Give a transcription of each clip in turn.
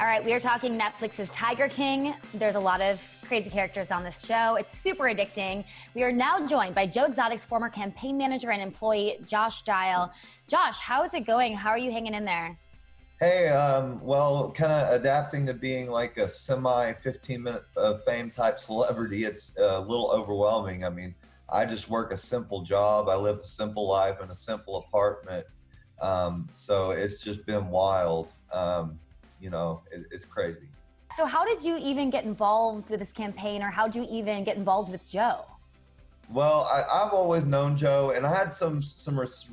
All right, we are talking Netflix's Tiger King. There's a lot of crazy characters on this show. It's super addicting. We are now joined by Joe Exotic's former campaign manager and employee, Josh Dial. Josh, how is it going? How are you hanging in there? Hey, well, kind of adapting to being like a semi 15-minute fame type celebrity. It's a little overwhelming. I mean, I just work a simple job. I live a simple life in a simple apartment. So it's just been wild. It's crazy. So how did you even get involved with this campaign, or how did you even get involved with Joe? Well, I've always known Joe, and I had some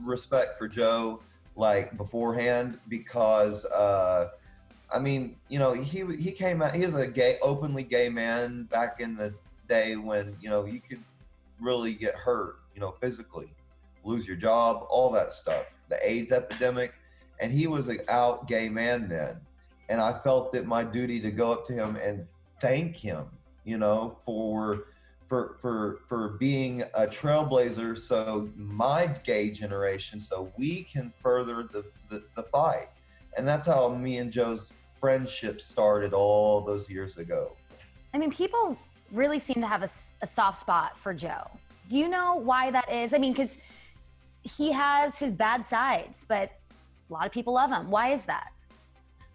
respect for Joe like beforehand because he came out. He was a openly gay man back in the day when you could really get hurt, physically, lose your job, all that stuff, the AIDS epidemic, and he was an out gay man then. And I felt it my duty to go up to him and thank him, for being a trailblazer. So my gay generation, so we can further the fight. And that's how me and Joe's friendship started all those years ago. I mean, people really seem to have a soft spot for Joe. Do you know why that is? I mean, because he has his bad sides, but a lot of people love him. Why is that?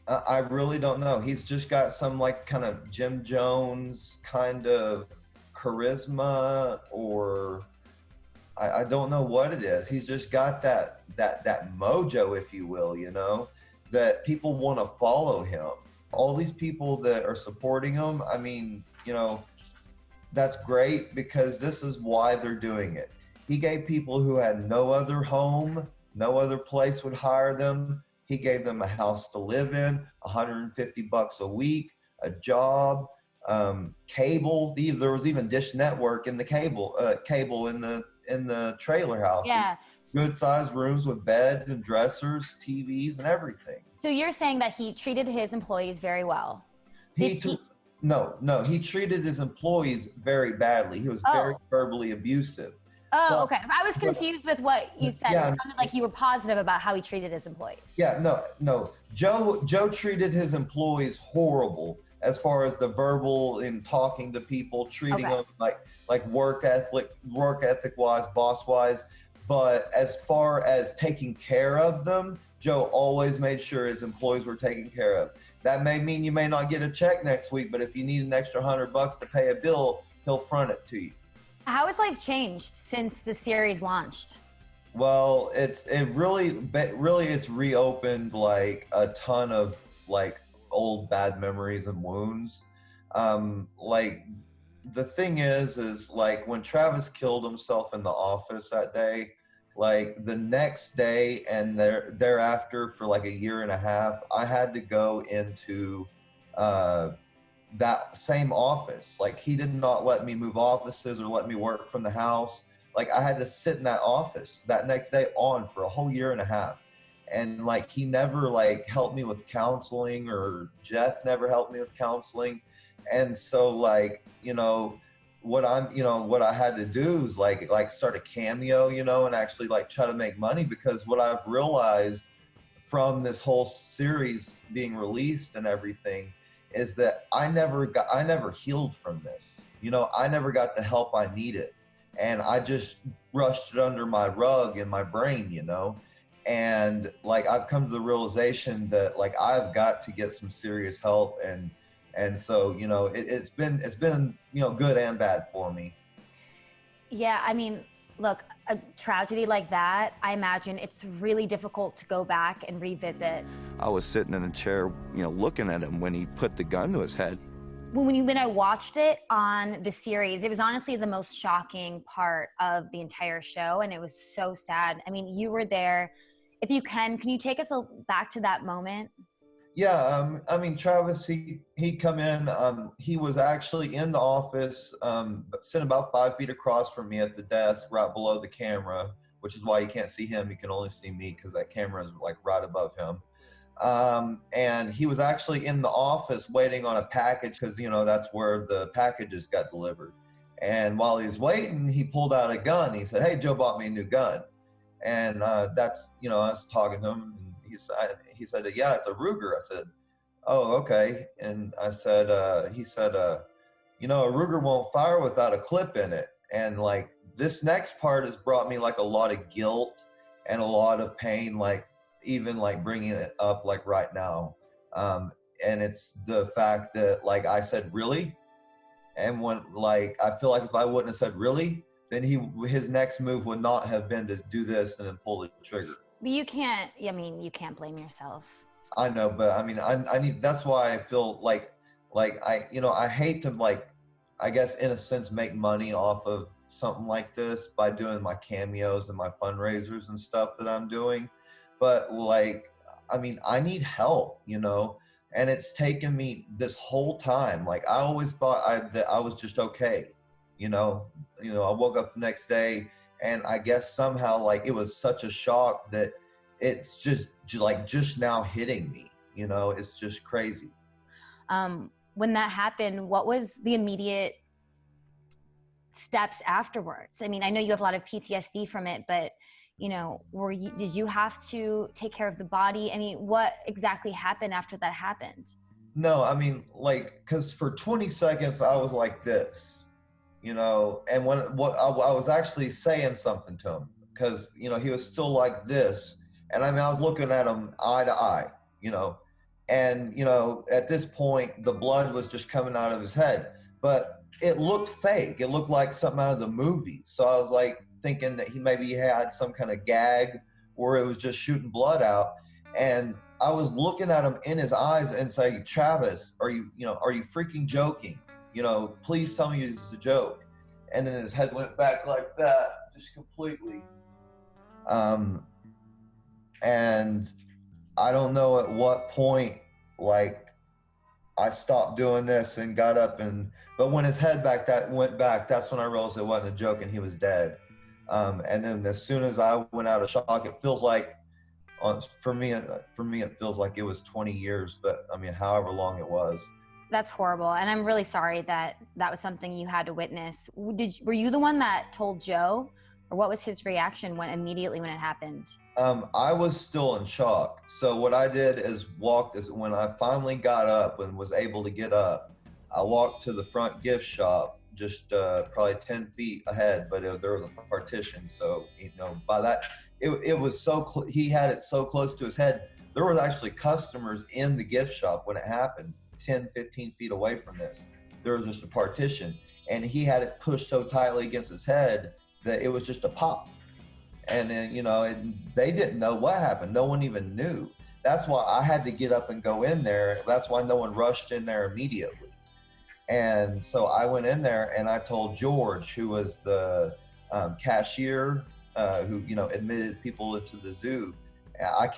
I really don't know. He's just got some like kind of Jim Jones kind of charisma, or I don't know what it is. He's just got that mojo, if you will, that people want to follow him. All these people that are supporting him, I mean, that's great because this is why they're doing it. He gave people who had no other home, no other place would hire them. He gave them a house to live in, $150 a week, a job, cable. There was even Dish Network in the cable in the trailer houses. Yeah. Good sized rooms with beds and dressers, TVs, and everything. So you're saying that he treated his employees very well? No, he treated his employees very badly. He was very verbally abusive. Oh, okay. I was confused with what you said. Yeah, it sounded like you were positive about how he treated his employees. Yeah, no. Joe treated his employees horrible as far as the verbal in talking to people, treating them like work ethic wise, boss wise. But as far as taking care of them, Joe always made sure his employees were taken care of. That may mean you may not get a check next week, but if you need an extra $100 to pay a bill, he'll front it to you. How has life changed since the series launched? Well, it's reopened like a ton of like old bad memories and wounds. Like the thing is like when Travis killed himself in the office that day, like the next day and thereafter for like a year and a half, I had to go into that same office. Like he did not let me move offices or let me work from the house. Like I had to sit in that office that next day on for a whole year and a half. And like he never like helped me with counseling, or Jeff never helped me with counseling. And so like, what I had to do is like start a cameo, and actually like try to make money, because what I've realized from this whole series being released and everything is that I never healed from this. I never got the help I needed. And I just brushed it under my rug in my brain, and like I've come to the realization that like I've got to get some serious help, and so it's been good and bad for me. Yeah, I mean, look, a tragedy like that, I imagine it's really difficult to go back and revisit. I was sitting in a chair, looking at him when he put the gun to his head. When I watched it on the series, it was honestly the most shocking part of the entire show, and it was so sad. I mean, you were there. If you can you take us back to that moment? Yeah, I mean, Travis, he come in. He was actually in the office, sitting about 5 feet across from me at the desk, right below the camera, which is why you can't see him. You can only see me because that camera is like right above him. And he was actually in the office waiting on a package because, that's where the packages got delivered. And while he was waiting, he pulled out a gun. He said, "Hey, Joe bought me a new gun." And I was talking to him, and he said, "Yeah, it's a Ruger." I said, oh, okay. And I said, he said, you know, a Ruger won't fire without a clip in it. And like this next part has brought me like a lot of guilt and a lot of pain, like even like bringing it up like right now. And it's the fact that like I said, really? And when like, I feel like if I wouldn't have said really, then his next move would not have been to do this and then pull the trigger. But you can't, I mean, you can't blame yourself. I know, but I mean, I need, that's why I feel like I, you know, I hate to like, I guess in a sense, make money off of something like this by doing my cameos and my fundraisers and stuff that I'm doing. But like, I mean, I need help, you know, and it's taken me this whole time. Like I always thought that I was just okay. You know, I woke up the next day and I guess somehow like it was such a shock that it's just like just now hitting me, you know, it's just crazy. When that happened, what was the immediate steps afterwards? I mean, I know you have a lot of PTSD from it, but you know, did you have to take care of the body? I mean, what exactly happened after that happened? No, I mean, like, cause for 20 seconds I was like this, you know, and I was actually saying something to him, cause you know, he was still like this. And I mean, I was looking at him eye to eye, you know, and you know, at this point the blood was just coming out of his head, but it looked fake. It looked like something out of the movie. So I was like thinking that he maybe had some kind of gag or it was just shooting blood out. And I was looking at him in his eyes and saying, Travis, are you freaking joking? You know, please tell me this is a joke. And then his head went back like that, just completely. And I don't know at what point, like, I stopped doing this and got up but when his head went back, that's when I realized it wasn't a joke and he was dead. And then as soon as I went out of shock, it feels like, for me, it feels like it was 20 years, but I mean, however long it was. That's horrible. And I'm really sorry that was something you had to witness. Were you the one that told Joe, or what was his reaction immediately when it happened? I was still in shock. So what I did is when I finally got up and was able to get up, I walked to the front gift shop, just probably 10 feet ahead, but there was a partition. So, you know, by that, it was he had it so close to his head. There was actually customers in the gift shop when it happened, 10, 15 feet away from this. There was just a partition, and he had it pushed so tightly against his head that it was just a pop. And then, you know, they didn't know what happened. No one even knew. That's why I had to get up and go in there. That's why no one rushed in there immediately. And so I went in there and I told George, who was the cashier, who, you know, admitted people into the zoo. I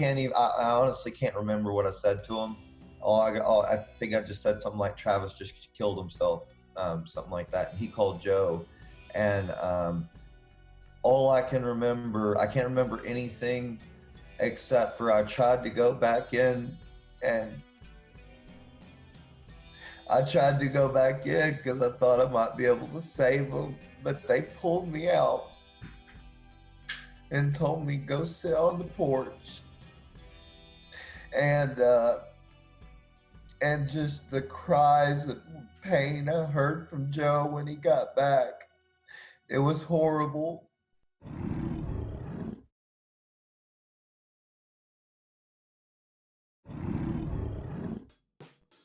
honestly can't remember what I said to him. I think I just said something like Travis just killed himself, something like that. And he called Joe. And all I can't remember anything except for I tried to go back in because I thought I might be able to save him, but they pulled me out and told me go sit on the porch. And just the cries of pain I heard from Joe when he got back, it was horrible.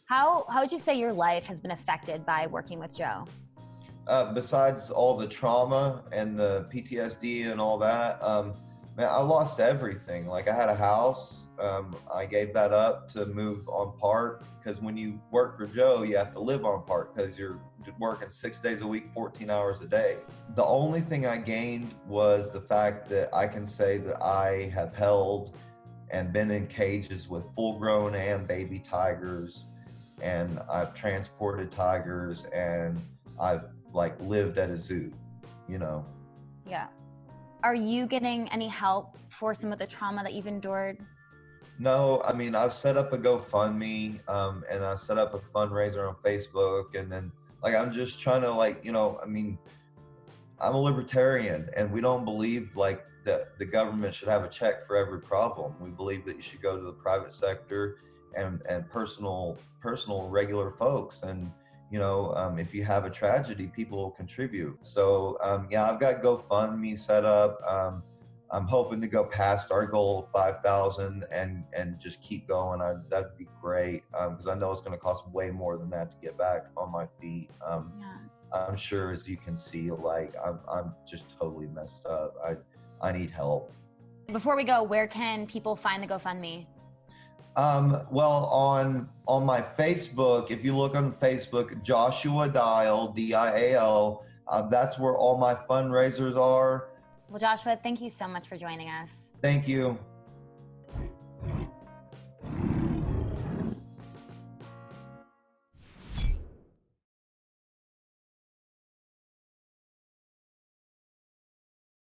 How would you say your life has been affected by working with Joe? Besides all the trauma and the PTSD and all that, man, I lost everything. Like I had a house, I gave that up to move on part, because when you work for Joe, you have to live on part because you're working 6 days a week, 14 hours a day. The only thing I gained was the fact that I can say that I have held and been in cages with full-grown and baby tigers, and I've transported tigers, and I've like lived at a zoo, you know. Yeah. Are you getting any help for some of the trauma that you've endured? No, I mean, I've set up a GoFundMe, and I set up a fundraiser on Facebook, and then like I'm just trying to, like, you know, I mean, I'm a libertarian, and we don't believe like that the government should have a check for every problem. We believe that you should go to the private sector and personal regular folks. And you know, if you have a tragedy, people will contribute. So yeah, I've got GoFundMe set up. I'm hoping to go past our goal of 5,000 and just keep going. That'd be great, because I know it's going to cost way more than that to get back on my feet. Yeah. I'm sure, as you can see, like I'm just totally messed up. I need help. Before we go, where can people find the GoFundMe? Well, on my Facebook, if you look on Facebook, Joshua Dial, DIAL, that's where all my fundraisers are. Well, Joshua, thank you so much for joining us. Thank you.